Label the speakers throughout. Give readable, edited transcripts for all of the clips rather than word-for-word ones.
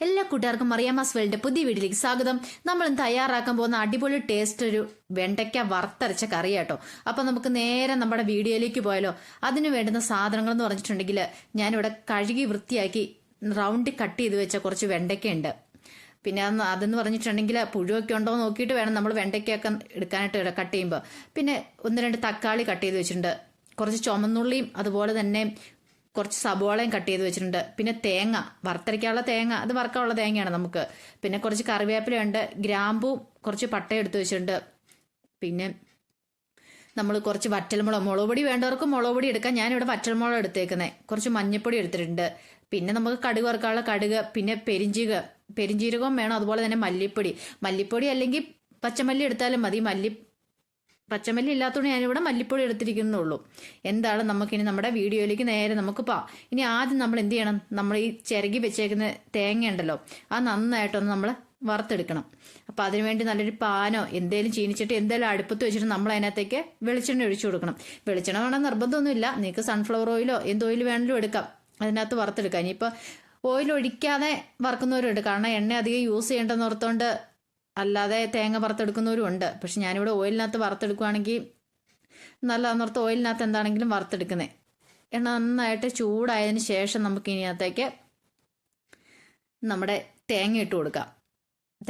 Speaker 1: എല്ലാ കൂട്ടുകാർക്കും മറിയാമാസ് വേൾഡിന്റെ പുതിയ വീഡിയോയിലേക്ക് സ്വാഗതം. നമ്മൾ തയ്യാറാക്കാൻ പോകുന്ന അടിപൊളി ടേസ്റ്റ് ഒരു വെണ്ടയ്ക്ക വറുത്തരച്ച കറി കേട്ടോ. അപ്പൊ നമുക്ക് നേരെ നമ്മുടെ വീഡിയോയിലേക്ക് പോയാലോ. അതിന് വേണ്ടുന്ന സാധനങ്ങൾ എന്ന് പറഞ്ഞിട്ടുണ്ടെങ്കിൽ ഞാനിവിടെ കഴുകി വൃത്തിയാക്കി റൗണ്ട് കട്ട് ചെയ്ത് വെച്ച കുറച്ച് വെണ്ടയ്ക്ക ഉണ്ട്. പിന്നെ അതെന്ന് പറഞ്ഞിട്ടുണ്ടെങ്കിൽ പുഴുവൊക്കെ ഉണ്ടോ എന്ന് നോക്കിയിട്ട് വേണം നമ്മൾ വെണ്ടയ്ക്കൊക്കെ എടുക്കാനായിട്ട് കട്ട് ചെയ്യുമ്പോൾ. പിന്നെ 1-2 തക്കാളി കട്ട് ചെയ്ത് വെച്ചിട്ടുണ്ട്, കുറച്ച് ചുമന്നുള്ളിയും അതുപോലെ തന്നെ കുറച്ച് സബോളയും കട്ട് ചെയ്ത് വെച്ചിട്ടുണ്ട്. പിന്നെ തേങ്ങ, വറുത്തരയ്ക്കാനുള്ള തേങ്ങ, അത് വറുക്കാനുള്ള തേങ്ങയാണ് നമുക്ക്. പിന്നെ കുറച്ച് കറിവേപ്പിലയുണ്ട്, ഗ്രാമ്പും കുറച്ച് പട്ട എടുത്ത് വെച്ചിട്ടുണ്ട്. പിന്നെ നമ്മൾ കുറച്ച് വറ്റൽമുളക്, മുളക് പൊടി വേണ്ടവർക്ക് മുളക് പൊടി എടുക്കാം, ഞാനിവിടെ വറ്റൽമുളക് എടുത്തേക്കുന്നത്. കുറച്ച് മഞ്ഞൾപ്പൊടി എടുത്തിട്ടുണ്ട്. പിന്നെ നമുക്ക് കടുക് വറുക്കാനുള്ള കടുക്, പിന്നെ പെരിഞ്ജീരകവും വേണം, അതുപോലെ തന്നെ മല്ലിപ്പൊടി അല്ലെങ്കിൽ പച്ചമല്ലി എടുത്താലും മതി. പച്ചമല്ലി ഇല്ലാത്തതുകൊണ്ട് ഞാനിവിടെ മല്ലിപ്പൊടി എടുത്തിരിക്കുന്നുള്ളൂ. എന്താണ് നമുക്കിനി നമ്മുടെ വീഡിയോയിലേക്ക് നേരെ നമുക്ക് പോവാം. ഇനി ആദ്യം നമ്മൾ എന്ത് ചെയ്യണം, നമ്മൾ ഈ ചിരകി വെച്ചേക്കുന്ന തേങ്ങ ഉണ്ടല്ലോ, അത് നന്നായിട്ടൊന്ന് നമ്മൾ വറുത്തെടുക്കണം. അപ്പം അതിനുവേണ്ടി നല്ലൊരു പാനോ എന്തേലും ചീനിച്ചിട്ട് എന്തേലും അടുപ്പത്ത് വെച്ചിട്ട് നമ്മൾ അതിനകത്തേക്ക് വെളിച്ചെണ്ണ ഒഴിച്ചു കൊടുക്കണം. വെളിച്ചെണ്ണ വേണം നിർബന്ധമൊന്നുമില്ല, നിങ്ങൾക്ക് സൺഫ്ലവർ ഓയിലോ എന്ത് ഓയിൽ വേണമെങ്കിലും എടുക്കാം, അതിനകത്ത് വറുത്തെടുക്കാം. ഇനിയിപ്പോൾ ഓയിൽ ഒഴിക്കാതെ വറുക്കുന്നവരുണ്ട്, കാരണം എണ്ണ അധികം യൂസ് ചെയ്യേണ്ടെന്ന് ഓർത്തുകൊണ്ട് അല്ലാതെ തേങ്ങ വറുത്തെടുക്കുന്നവരും ഉണ്ട്. പക്ഷെ ഞാനിവിടെ ഓയിലിനകത്ത് വറുത്തെടുക്കുകയാണെങ്കിൽ നല്ലതെന്നോർത്ത് ഓയിലിനകത്ത് എന്താണെങ്കിലും വറുത്തെടുക്കുന്നത്. എണ്ണ നന്നായിട്ട് ചൂടായതിന് ശേഷം നമുക്ക് ഇതിനകത്തേക്ക് നമ്മുടെ തേങ്ങ ഇട്ട് കൊടുക്കാം.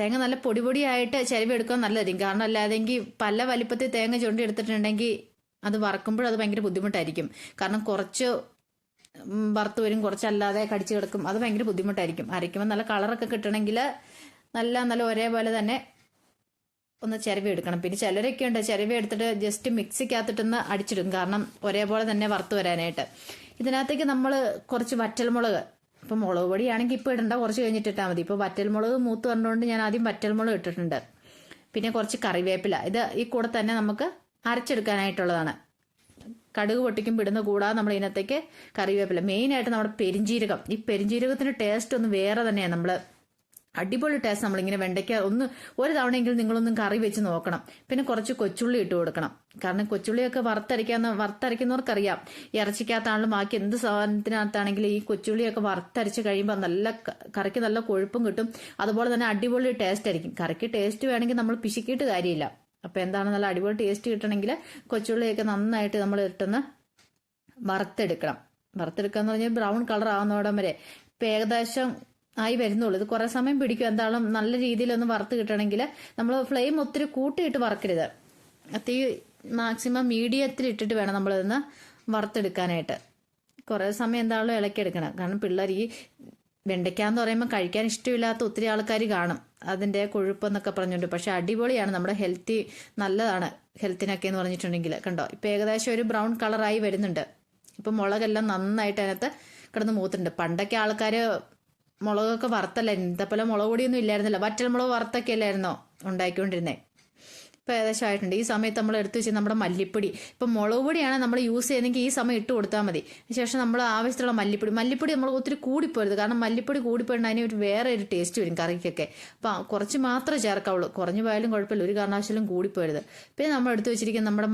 Speaker 1: തേങ്ങ നല്ല പൊടിയായിട്ട് ചിരവി എടുക്കാൻ നല്ലതായിരിക്കും, കാരണം അല്ലാതെങ്കിൽ പല വലിപ്പത്തിൽ തേങ്ങ ചുണ്ടി എടുത്തിട്ടുണ്ടെങ്കിൽ അത് വറക്കുമ്പോൾ അത് ഭയങ്കര ബുദ്ധിമുട്ടായിരിക്കും. കാരണം കുറച്ച് വറുത്ത് വരും, കുറച്ചല്ലാതെ കടിച്ചു കിടക്കും, അത് ഭയങ്കര ബുദ്ധിമുട്ടായിരിക്കും. അരയ്ക്കുമ്പോൾ നല്ല കളറൊക്കെ കിട്ടണമെങ്കിൽ നല്ല ഒരേപോലെ തന്നെ ഒന്ന് ചിരവി എടുക്കണം. പിന്നെ ചിലരൊക്കെ ഉണ്ട് ചിരവി എടുത്തിട്ട് ജസ്റ്റ് മിക്സിക്കകത്തിട്ടൊന്ന് അടിച്ചിടും, കാരണം ഒരേപോലെ തന്നെ വറുത്ത് വരാനായിട്ട്. ഇതിനകത്തേക്ക് നമ്മൾ കുറച്ച് വറ്റൽമുളക്, ഇപ്പം മുളക് പൊടിയാണെങ്കിൽ ഇപ്പോൾ ഇടണ്ട, കുറച്ച് കഴിഞ്ഞിട്ട് ഇട്ടാൽ മതി. ഇപ്പോൾ വറ്റൽമുളക് മൂത്ത് വന്നുകൊണ്ട് ഞാൻ ആദ്യം വറ്റൽമുളക് ഇട്ടിട്ടുണ്ട്. പിന്നെ കുറച്ച് കറിവേപ്പില, ഇത് ഈ കൂടെ തന്നെ നമുക്ക് അരച്ചെടുക്കാനായിട്ടുള്ളതാണ്. കടുക് പൊട്ടിക്കും ഇടുന്ന കൂടാതെ നമ്മൾ ഇതിനകത്തേക്ക് കറിവേപ്പില, മെയിനായിട്ട് നമ്മുടെ പെരിഞ്ജീരകം. ഈ പെരിഞ്ജീരകത്തിന്റെ ടേസ്റ്റ് ഒന്ന് വേറെ തന്നെയാണ്. നമ്മൾ അടിപൊളി ടേസ്റ്റ്. നമ്മളിങ്ങനെ വെണ്ടയ്ക്ക ഒരു തവണയെങ്കിലും നിങ്ങളൊന്നും കറി വെച്ച് നോക്കണം. പിന്നെ കുറച്ച് കൊച്ചുള്ളി ഇട്ട് കൊടുക്കണം, കാരണം കൊച്ചുള്ളിയൊക്കെ വറുത്തരയ്ക്കുന്നവർക്കറിയാം. ഇറച്ചിക്കകത്താണെങ്കിലും ബാക്കി എന്ത് സാധനത്തിനകത്താണെങ്കിലും ഈ കൊച്ചുള്ളിയൊക്കെ വറുത്തരച്ച് കഴിയുമ്പോൾ നല്ല കറിക്ക് നല്ല കൊഴുപ്പും കിട്ടും, അതുപോലെ തന്നെ അടിപൊളി ടേസ്റ്റ് ആയിരിക്കും. കറിക്ക് ടേസ്റ്റ് വേണമെങ്കിൽ നമ്മൾ പിശുക്കിയിട്ട് കാര്യമില്ല. അപ്പം എന്താണ് നല്ല അടിപൊളി ടേസ്റ്റ് കിട്ടണമെങ്കിൽ കൊച്ചുള്ളിയൊക്കെ നന്നായിട്ട് നമ്മൾ ഇട്ടൊന്ന് വറുത്തെടുക്കുക എന്ന് പറഞ്ഞാൽ ബ്രൗൺ കളർ ആവുന്നോടം വരെ. ഇപ്പം ഏകദേശം ആയി വരുന്നുള്ളൂ, ഇത് കുറേ സമയം പിടിക്കും. എന്തായാലും നല്ല രീതിയിലൊന്ന് വറുത്ത് കിട്ടണമെങ്കിൽ നമ്മൾ ഫ്ലെയിം ഒത്തിരി കൂട്ടിയിട്ട് വറക്കരുത്, തീ മാക്സിമം മീഡിയത്തിൽ ഇട്ടിട്ട് വേണം നമ്മളിതൊന്ന് വറുത്തെടുക്കാനായിട്ട്. കുറേ സമയം എന്തായാലും ഇളക്കിയെടുക്കണം, കാരണം പിള്ളേർ ഈ വെണ്ടയ്ക്കാന്ന് പറയുമ്പോൾ കഴിക്കാൻ ഇഷ്ടമില്ലാത്ത ഒത്തിരി ആൾക്കാർ കാണും, അതിൻ്റെ കൊഴുപ്പെന്നൊക്കെ പറഞ്ഞുകൊണ്ട്. പക്ഷെ അടിപൊളിയാണ്, നമ്മുടെ നല്ലതാണ് ഹെൽത്തിനൊക്കെ എന്ന് പറഞ്ഞിട്ടുണ്ടെങ്കിൽ. കണ്ടോ, ഇപ്പം ഏകദേശം ഒരു ബ്രൗൺ കളറായി വരുന്നുണ്ട്. ഇപ്പം മുളകെല്ലാം നന്നായിട്ട് അതിനകത്ത് കിടന്ന് മൂത്തുണ്ട്. പണ്ടൊക്കെ ആൾക്കാർ മുളകൊക്കെ വറുത്തല്ലായിരുന്നു, ഇതേപോലെ മുളക് പൊടിയൊന്നും ഇല്ലായിരുന്നില്ല, വറ്റൽമുളക് വറുത്തൊക്കെ അല്ലായിരുന്നോ ഉണ്ടാക്കിക്കൊണ്ടിരുന്നേ. ഇപ്പം ഏകദേശം ആയിട്ടുണ്ട്. ഈ സമയത്ത് നമ്മൾ എടുത്തു വെച്ച് നമ്മുടെ മല്ലിപ്പൊടി, ഇപ്പം മുളക് പൊടിയാണ് നമ്മൾ യൂസ് ചെയ്യുന്നതെങ്കിൽ ഈ സമയം ഇട്ട് കൊടുത്താൽ മതി. ശേഷം നമ്മൾ ആവശ്യമുള്ള മല്ലിപ്പൊടി നമ്മൾ ഒത്തിരി കൂടിപ്പോരുത്, കാരണം മല്ലിപ്പൊടി കൂടിപ്പോയിട്ട് അതിന് വേറെ ഒരു ടേസ്റ്റ് വരും കറിക്കൊക്കെ. അപ്പം കുറച്ച് മാത്രമേ ചേർക്കാവുള്ളൂ, കുറഞ്ഞു പോയാലും കുഴപ്പമില്ല, ഒരു കാരണവശാലും കൂടിപ്പോരുത്. പിന്നെ നമ്മൾ എടുത്തു വെച്ചിരിക്കുന്ന നമ്മുടെ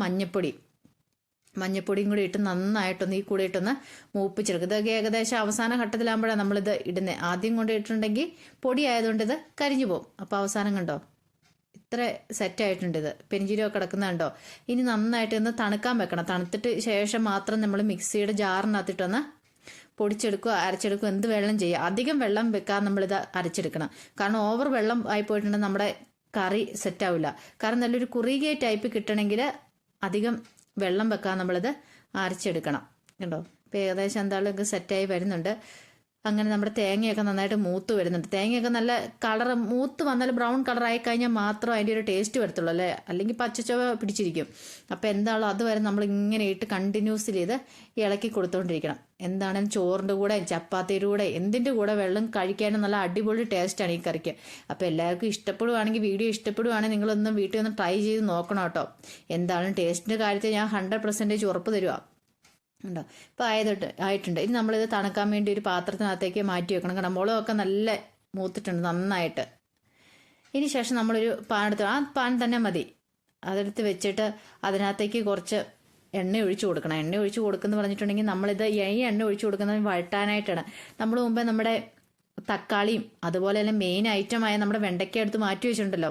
Speaker 1: മഞ്ഞപ്പൊടിയും കൂടി ഇട്ട് നന്നായിട്ടൊന്ന് ഈ കൂടെ ഇട്ടൊന്ന് മൂപ്പിച്ചെടുക്കും. ഇതൊക്കെ ഏകദേശം അവസാന ഘട്ടത്തിലാകുമ്പോഴാണ് നമ്മളിത് ഇടുന്നത്. ആദ്യം കൊണ്ട് ഇട്ടിട്ടുണ്ടെങ്കിൽ പൊടി ആയതുകൊണ്ട് ഇത് കരിഞ്ഞു പോകും. അപ്പോൾ അവസാനം കണ്ടോ ഇത്ര സെറ്റായിട്ടുണ്ട്. ഇത് പെരിഞ്ജീരകം കിടക്കുന്നുണ്ടോ. ഇനി നന്നായിട്ട് ഒന്ന് തണുക്കാൻ വെക്കണം. തണുത്തിട്ട് ശേഷം മാത്രം നമ്മൾ മിക്സിയുടെ ജാറിനകത്തിട്ടൊന്ന് പൊടിച്ചെടുക്കുക, അരച്ചെടുക്കുക, എന്ത് വെള്ളം ചെയ്യുക. അധികം വെള്ളം വെക്കാതെ നമ്മളിത് അരച്ചെടുക്കണം, കാരണം ഓവർ വെള്ളം ആയി പോയിട്ടുണ്ടെങ്കിൽ നമ്മുടെ കറി സെറ്റാവില്ല. കാരണം നല്ലൊരു കുറുകിയ ടൈപ്പ് കിട്ടണമെങ്കിൽ അധികം വെള്ളം വെക്കാൻ നമ്മളിത് അരച്ചെടുക്കണം. കണ്ടോ, ഇപ്പം ഏകദേശം എന്തായാലും സെറ്റായി വരുന്നുണ്ട്. അങ്ങനെ നമ്മുടെ തേങ്ങയൊക്കെ നന്നായിട്ട് മൂത്ത് വരുന്നുണ്ട്. തേങ്ങയൊക്കെ നല്ല കളർ മൂത്ത് വന്നാൽ ബ്രൗൺ കളർ ആയി കഴിഞ്ഞാൽ മാത്രം അതിൻ്റെ ഒരു ടേസ്റ്റ് വരത്തുള്ളൂ, അല്ലേ, അല്ലെങ്കിൽ പച്ചച്ചവ പിടിച്ചിരിക്കും. അപ്പം എന്താണോ അതുവരെ നമ്മൾ ഇങ്ങനെ ഇട്ട് കണ്ടിന്യൂസ്ലി ഇത് ഇളക്കി കൊടുത്തുകൊണ്ടിരിക്കണം. എന്താണെങ്കിലും ചോറിൻ്റെ കൂടെ ചപ്പാത്തിയുടെ കൂടെ എന്തിൻ്റെ കൂടെ വെള്ളം കഴിക്കാനും നല്ല അടിപൊളി ടേസ്റ്റാണ് ഈ കറിക്ക്. അപ്പോൾ എല്ലാവർക്കും ഇഷ്ടപ്പെടുവാണെങ്കിൽ, വീഡിയോ ഇഷ്ടപ്പെടുവാണെങ്കിൽ നിങ്ങളൊന്ന് വീട്ടിൽ ഒന്ന് ട്രൈ ചെയ്ത് നോക്കണം കേട്ടോ. എന്താണ് ടേസ്റ്റിൻ്റെ കാര്യത്തിൽ ഞാൻ 100% ഉറപ്പ് തരുക ഉണ്ടോ. ഇപ്പോൾ ആയിട്ടുണ്ട്. ഇനി നമ്മളിത് തണുക്കാൻ വേണ്ടി ഒരു പാത്രത്തിനകത്തേക്ക് മാറ്റി വെക്കണം, കാരണം മുളകൊക്കെ നല്ല മൂത്തിട്ടുണ്ട് നന്നായിട്ട്. ഇനി ശേഷം നമ്മളൊരു പാൻ എടുത്ത്, ആ പാൻ തന്നെ മതി, അതെടുത്ത് വെച്ചിട്ട് അതിനകത്തേക്ക് കുറച്ച് എണ്ണ ഒഴിച്ചു കൊടുക്കണം. എണ്ണ ഒഴിച്ചു കൊടുക്കുന്നു പറഞ്ഞിട്ടുണ്ടെങ്കിൽ നമ്മളിത് ഈ എണ്ണ ഒഴിച്ചു കൊടുക്കുന്നത് വഴട്ടാനായിട്ടാണ്. നമ്മൾ മുമ്പേ നമ്മുടെ തക്കാളിയും അതുപോലെ തന്നെ മെയിൻ ഐറ്റമായ നമ്മുടെ വെണ്ടയ്ക്ക എടുത്ത് മാറ്റി വെച്ചിട്ടുണ്ടല്ലോ,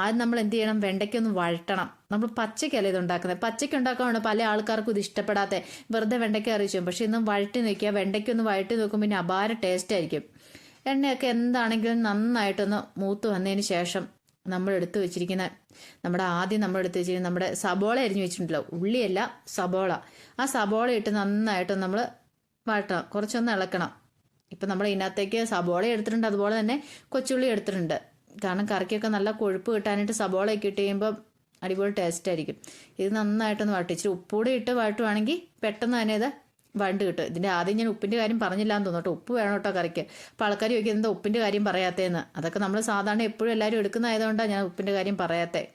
Speaker 1: ആദ്യം നമ്മൾ എന്ത് ചെയ്യണം, വെണ്ടയ്ക്ക ഒന്ന് വഴട്ടണം. നമ്മൾ പച്ചയ്ക്കല്ല ഇത് ഉണ്ടാക്കുന്നത്. പച്ചയ്ക്ക് ഉണ്ടാക്കാനാണ് പല ആൾക്കാർക്കും ഇത് ഇഷ്ടപ്പെടാത്ത, വെറുതെ വെണ്ടയ്ക്ക അറിയിച്ചു. പക്ഷെ ഇന്ന് വഴട്ടി നോക്കിയാൽ വെണ്ടയ്ക്ക ഒന്ന് വഴട്ടി നോക്കും, പിന്നെ അപാര ടേസ്റ്റ് ആയിരിക്കും. എണ്ണയൊക്കെ എന്താണെങ്കിലും നന്നായിട്ടൊന്ന് മൂത്ത് വന്നതിന് ശേഷം നമ്മൾ എടുത്തു വെച്ചിരിക്കുന്ന നമ്മുടെ സബോള അരിഞ്ഞു വെച്ചിട്ടുണ്ടല്ലോ, ഉള്ളിയല്ല സബോള, ആ സബോള ഇട്ട് നന്നായിട്ട് നമ്മൾ വഴട്ടണം, കുറച്ചൊന്ന് ഇളക്കണം. ഇപ്പം നമ്മൾ ഇതിനകത്തേക്ക് സബോള എടുത്തിട്ടുണ്ട്, അതുപോലെ തന്നെ കൊച്ചുള്ളി എടുത്തിട്ടുണ്ട്. കാരണം കറിക്കൊക്കെ നല്ല കൊഴുപ്പ് കിട്ടാനായിട്ട് സബോളയൊക്കെ ഇട്ട് കഴിയുമ്പോൾ അടിപൊളി ടേസ്റ്റ് ആയിരിക്കും. ഇത് നന്നായിട്ടൊന്ന് വഴട്ടിച്ച് ഉപ്പൂടെ ഇട്ട് വഴട്ടുവാണെങ്കിൽ പെട്ടെന്ന് തന്നെ ഇത് വഴണ്ട് കിട്ടും. ഇതിൻ്റെ ആദ്യം ഞാൻ ഉപ്പിൻ്റെ കാര്യം പറഞ്ഞില്ല എന്ന് തോന്നുന്നു. ഉപ്പ് വേണം കേട്ടോ കറിക്ക്. അപ്പോൾ ആൾക്കാർ ചോദിക്കുന്നത് എന്താ ഉപ്പിൻ്റെ കാര്യം പറയാത്തതെന്ന്. അതൊക്കെ നമ്മൾ സാധാരണ എപ്പോഴും എല്ലാവരും എടുക്കുന്നതായതുകൊണ്ടാണ് ഞാൻ ഉപ്പിൻ്റെ കാര്യം പറയാത്തത്.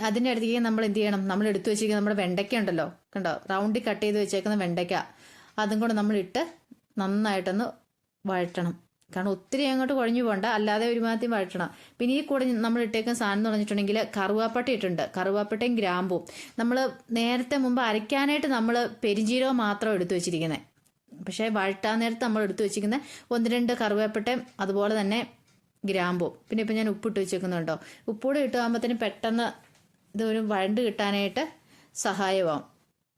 Speaker 1: അതിൻ്റെ അടുത്തേക്ക് നമ്മൾ എന്ത് ചെയ്യണം, നമ്മൾ എടുത്തു വെച്ചിരിക്കുന്ന നമ്മുടെ വെണ്ടയ്ക്ക ഉണ്ടല്ലോ, കണ്ടോ, റൗണ്ടിൽ കട്ട് ചെയ്ത് വെച്ചേക്കുന്ന വെണ്ടയ്ക്ക, അതും കൂടെ നമ്മളിട്ട് നന്നായിട്ടൊന്ന് വഴറ്റണം. കാരണം ഒത്തിരി അങ്ങോട്ട് കുഴഞ്ഞു പോകണ്ട, അല്ലാതെ ഒരുമാതിരി വഴറ്റണം. പിന്നെ ഈ കൂടെ നമ്മൾ ഇട്ടേക്കുന്ന സാധനം എന്ന് പറഞ്ഞിട്ടുണ്ടെങ്കിൽ കറുവാപ്പട്ട ഇട്ടുണ്ട്, കറുവാപ്പട്ടയും ഗ്രാമ്പും. നമ്മൾ നേരത്തെ മുമ്പ് അരയ്ക്കാനായിട്ട് നമ്മൾ പെരിഞ്ചീരകം മാത്രം എടുത്തു വെച്ചിരിക്കുന്നത്. പക്ഷേ വഴറ്റാൻ നേരത്ത് നമ്മൾ എടുത്തു വെച്ചിരിക്കുന്ന 1-2 കറുവേപ്പട്ടയും അതുപോലെ തന്നെ ഗ്രാമ്പും. പിന്നെ ഇപ്പം ഞാൻ ഉപ്പിട്ട് വെച്ചേക്കുന്നുണ്ടോ, ഉപ്പൂടെ ഇട്ടാകുമ്പോഴത്തേന് പെട്ടെന്ന് ഇതൊരു വഴണ്ട് കിട്ടാനായിട്ട് സഹായമാവും.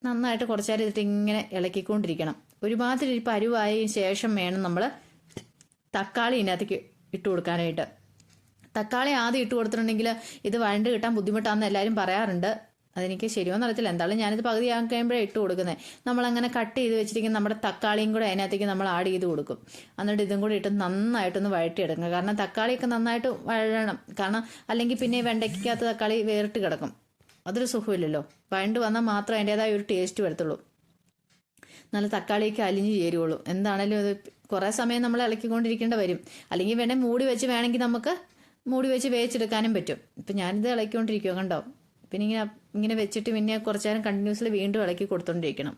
Speaker 1: നന്നായിട്ട് കുറച്ചേരം ഇതിട്ട് ഇങ്ങനെ ഇളക്കിക്കൊണ്ടിരിക്കണം. ഒരുമാതിരി പരുവായതിനു ശേഷം വേണം നമ്മൾ തക്കാളി ഇതിനകത്തേക്ക് ഇട്ട് കൊടുക്കാനായിട്ട്. തക്കാളി ആദ്യം ഇട്ട് കൊടുത്തിട്ടുണ്ടെങ്കിൽ ഇത് വഴണ്ട് കിട്ടാൻ ബുദ്ധിമുട്ടാണെന്ന് എല്ലാവരും പറയാറുണ്ട്. അതെനിക്ക് ശരിയോന്ന് അറിയത്തില്ല. എന്തായാലും ഞാനിത് പകുതി കഴിയുമ്പോഴേ ഇട്ട് കൊടുക്കുന്നത്. നമ്മളങ്ങനെ കട്ട് ചെയ്ത് വെച്ചിരിക്കുന്ന നമ്മുടെ തക്കാളിയും കൂടെ അതിനകത്തേക്ക് നമ്മൾ ആഡ് ചെയ്ത് കൊടുക്കും. എന്നിട്ട് ഇതും കൂടി ഇട്ട് നന്നായിട്ടൊന്ന് വഴറ്റിയെടുക്കുക. കാരണം തക്കാളിയൊക്കെ നന്നായിട്ട് വഴണം. കാരണം അല്ലെങ്കിൽ പിന്നെ വെണ്ടയ്ക്കകത്ത് തക്കാളി വേറിട്ട് കിടക്കും, അതൊരു സുഖമില്ലല്ലോ. വഴണ്ട് വന്നാൽ മാത്രമേ അതിൻ്റെതായ ഒരു ടേസ്റ്റ് വരത്തുള്ളൂ, നല്ല തക്കാളിയൊക്കെ അലിഞ്ഞ് ചേരുള്ളൂ. എന്താണേലും അത് കുറേ സമയം നമ്മൾ ഇളക്കിക്കൊണ്ടിരിക്കേണ്ട വരും. അല്ലെങ്കിൽ വേണേൽ വേണമെങ്കിൽ നമുക്ക് മൂടി വെച്ച് വേവിച്ചെടുക്കാനും പറ്റും. ഇപ്പം ഞാനിത് ഇളക്കിക്കൊണ്ടിരിക്കുക കണ്ടോ. പിന്നെ ഇങ്ങനെ വെച്ചിട്ട് പിന്നെ കുറച്ച് നേരം കണ്ടിന്യൂസ്ലി വീണ്ടും ഇളക്കി കൊടുത്തോണ്ടിരിക്കണം.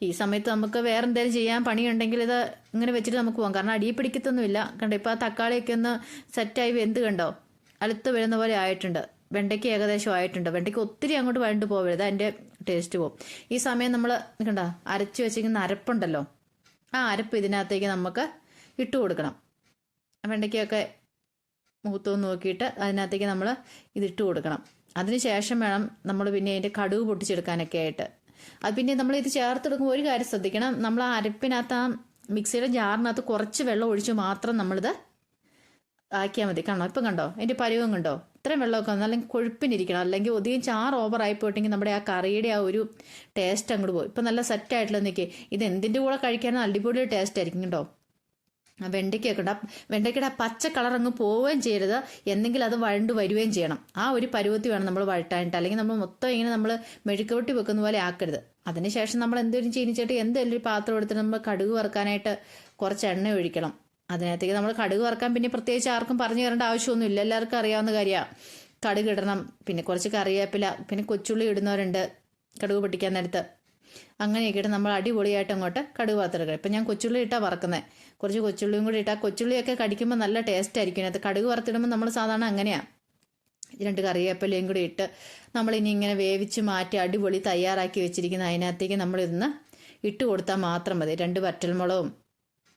Speaker 1: ഈ സമയത്ത് നമുക്ക് വേറെ എന്തെങ്കിലും ചെയ്യാൻ പണിയുണ്ടെങ്കിൽ ഇത് ഇങ്ങനെ വെച്ചിട്ട് നമുക്ക് പോകാം. കാരണം അടിയിൽ പിടിക്കത്തൊന്നുമില്ല. കണ്ടോ, ഇപ്പോൾ ആ തക്കാളിയൊക്കെ ഒന്ന് സെറ്റായി വെന്ത് കണ്ടോ, അടുത്ത് വരുന്ന പോലെ ആയിട്ടുണ്ട്. വെണ്ടയ്ക്ക് ഏകദേശം ആയിട്ടുണ്ട്. വെണ്ടയ്ക്ക് ഒത്തിരി അങ്ങോട്ട് വഴണ്ട് പോകരുത്, അതിൻ്റെ ടേസ്റ്റ് പോകും. ഈ സമയം നമ്മൾ കണ്ടോ അരച്ച് വെച്ചിരിക്കുന്ന അരപ്പുണ്ടല്ലോ, ആ അരപ്പ് ഇതിനകത്തേക്ക് നമുക്ക് ഇട്ട് കൊടുക്കണം. വെണ്ടയ്ക്കൊക്കെ മൂത്തൊന്ന് നോക്കിയിട്ട് അതിനകത്തേക്ക് നമ്മൾ ഇതിട്ട് കൊടുക്കണം. അതിന് ശേഷം വേണം നമ്മൾ പിന്നെ അതിൻ്റെ കടുക് പൊട്ടിച്ചെടുക്കാനൊക്കെ ആയിട്ട്. അത് പിന്നെ നമ്മൾ ഇത് ചേർത്തെടുക്കുമ്പോൾ ഒരു കാര്യം ശ്രദ്ധിക്കണം, നമ്മൾ ആ അരപ്പിനകത്ത്, ആ മിക്സിയുടെ ജാറിനകത്ത് കുറച്ച് വെള്ളം ഒഴിച്ച് മാത്രം നമ്മളിത് ആക്കിയാൽ മതി. കാണോ, ഇപ്പം കണ്ടോ അതിൻ്റെ പരുവം കണ്ടോ, ഇത്രയും വെള്ളമൊക്കെ വന്നു. അല്ലെങ്കിൽ കൊഴുപ്പിനിരിക്കണം, അല്ലെങ്കിൽ ഒതിയും ചാറ് ഓവറായി പോയിട്ടെങ്കിൽ നമ്മുടെ ആ കറിയുടെ ആ ഒരു ടേസ്റ്റ് അങ്ങോട്ട് പോകും. ഇപ്പം നല്ല സെറ്റായിട്ടുള്ള നിൽക്കേ, ഇത് എന്തിൻ്റെ കൂടെ കഴിക്കാനും അടിപൊളി ടേസ്റ്റ് ആയിരിക്കും കേട്ടോ. വെണ്ടയ്ക്കൊക്കെ ഉണ്ട്, വെണ്ടയ്ക്കയുടെ ആ പച്ച കളർ അങ്ങ് പോവുകയും ചെയ്യരുത്, എന്തെങ്കിലും അത് വഴണ്ട് വരികയും ചെയ്യണം. ആ ഒരു പരുവത്തി വേണം നമ്മൾ വഴട്ടാനായിട്ട്. അല്ലെങ്കിൽ നമ്മൾ മൊത്തം ഇങ്ങനെ നമ്മൾ മെഴുക്കുവട്ടി വെക്കുന്ന പോലെ ആക്കരുത്. അതിനുശേഷം നമ്മൾ എന്തെങ്കിലും ചീനിച്ചിട്ട് എന്തെങ്കിലും ഒരു പാത്രം എടുത്തിട്ട് നമ്മൾ കടുക് വറുക്കാനായിട്ട് കുറച്ച് എണ്ണ ഒഴിക്കണം. അതിനകത്തേക്ക് നമ്മൾ കടുക് വറുക്കാൻ പിന്നെ പ്രത്യേകിച്ച് ആർക്കും പറഞ്ഞു തരേണ്ട ആവശ്യമൊന്നുമില്ല, എല്ലാവർക്കും അറിയാവുന്ന കാര്യമാണ്. കടുക് ഇടണം, പിന്നെ കുറച്ച് കറിവേപ്പില, പിന്നെ കൊച്ചുള്ളി ഇടുന്നവരുണ്ട് കടുക് പൊട്ടിക്കാൻ നേരത്ത്. അങ്ങനെയൊക്കെ ഇട്ട് നമ്മൾ അടിപൊളിയായിട്ട് അങ്ങോട്ട് കടുക് വറുത്തെടുക്കുക. ഇപ്പം ഞാൻ കൊച്ചുള്ളി ഇട്ടാൽ വറക്കുന്നത്. കുറച്ച് കൊച്ചുള്ളിയും കൂടി ഇട്ടാൽ കൊച്ചുള്ളിയൊക്കെ കടിക്കുമ്പോൾ നല്ല ടേസ്റ്റ് ആയിരിക്കും. അതിനകത്ത് കടുക് വറുത്തിടുമ്പോൾ നമ്മൾ സാധാരണ അങ്ങനെയാണ്. 2 കറിവേപ്പിലയും കൂടി ഇട്ട് നമ്മളിനി ഇങ്ങനെ വേവിച്ച് മാറ്റി അടിപൊളി തയ്യാറാക്കി വെച്ചിരിക്കുന്ന അതിനകത്തേക്ക് നമ്മളിതൊന്ന് ഇട്ട് കൊടുത്താൽ മാത്രം മതി. 2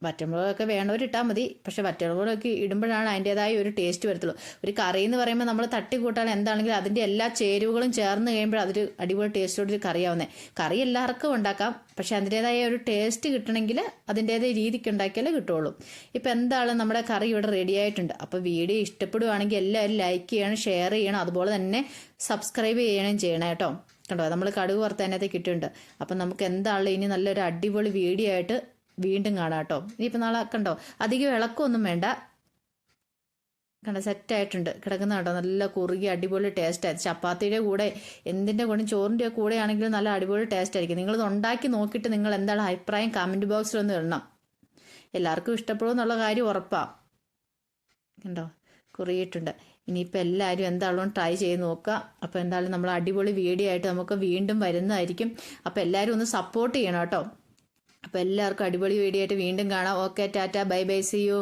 Speaker 1: വറ്റൽമുളകൊക്കെ വേണ്ടവരിട്ടാൽ മതി. പക്ഷെ വറ്റൽമുളകൊക്കെ ഇടുമ്പോഴാണ് അതിൻ്റെതായ ഒരു ടേസ്റ്റ് വരത്തുള്ളൂ. ഒരു കറി എന്ന് പറയുമ്പോൾ നമ്മൾ തട്ടിക്കൂട്ടാൻ എന്താണെങ്കിലും അതിൻ്റെ എല്ലാ ചേരുവകളും ചേർന്ന് കഴിയുമ്പോൾ അതൊരു അടിപൊളി ടേസ്റ്റോടൊരു കറിയാവുന്നത്. കറി എല്ലാവർക്കും ഉണ്ടാക്കാം, പക്ഷെ അതിൻ്റെതായ ഒരു ടേസ്റ്റ് കിട്ടണമെങ്കിൽ അതിൻ്റെതായ രീതിക്ക് ഉണ്ടാക്കിയാലേ കിട്ടുള്ളൂ. ഇപ്പം എന്താണ് നമ്മുടെ കറി ഇവിടെ റെഡി ആയിട്ടുണ്ട്. അപ്പോൾ വീഡിയോ ഇഷ്ടപ്പെടുവാണെങ്കിൽ എല്ലാവരും ലൈക്ക് ചെയ്യണം, ഷെയർ ചെയ്യണം, അതുപോലെ തന്നെ സബ്സ്ക്രൈബ് ചെയ്യണം കേട്ടോ. കണ്ടോ, നമ്മൾ കടുക് വറുത്തതിനകത്ത് ഇട്ടിട്ടുണ്ട്. അപ്പം നമുക്ക് എന്താണല്ലോ ഇനി നല്ലൊരു അടിപൊളി വീഡിയോ ആയിട്ട് വീണ്ടും കാണാം കേട്ടോ. ഇനിയിപ്പോൾ നാളെ കണ്ടോ അധികം ഇളക്കമൊന്നും വേണ്ട, കണ്ടോ സെറ്റായിട്ടുണ്ട് കിടക്കുന്ന കേട്ടോ. നല്ല കുറുകി അടിപൊളി ടേസ്റ്റ് ആയിരിക്കും. ചപ്പാത്തിയുടെ കൂടെ എന്തിൻ്റെ കൂടെ ചോറിൻ്റെ കൂടെ ആണെങ്കിലും നല്ല അടിപൊളി ടേസ്റ്റ് ആയിരിക്കും. നിങ്ങളിത് ഉണ്ടാക്കി നോക്കിയിട്ട് നിങ്ങൾ എന്താണ് അഭിപ്രായം കമൻറ്റ് ബോക്സിലൊന്ന് ഇടണം. എല്ലാവർക്കും ഇഷ്ടപ്പെടും എന്നുള്ള കാര്യം ഉറപ്പാണ്. കണ്ടോ കുറിയിട്ടുണ്ട്. ഇനിയിപ്പോൾ എല്ലാവരും എന്താണോ ട്രൈ ചെയ്ത് നോക്കുക. അപ്പോൾ എന്തായാലും നമ്മൾ അടിപൊളി വീഡിയോ ആയിട്ട് നമുക്ക് വീണ്ടും വരുന്നതായിരിക്കും. അപ്പോൾ എല്ലാവരും ഒന്ന് സപ്പോർട്ട് ചെയ്യണം കേട്ടോ. അപ്പോൾ എല്ലാവർക്കും അടിപൊളി വീഡിയോ ആയിട്ട് വീണ്ടും കാണാം. Okay, tata, bye bye, see U.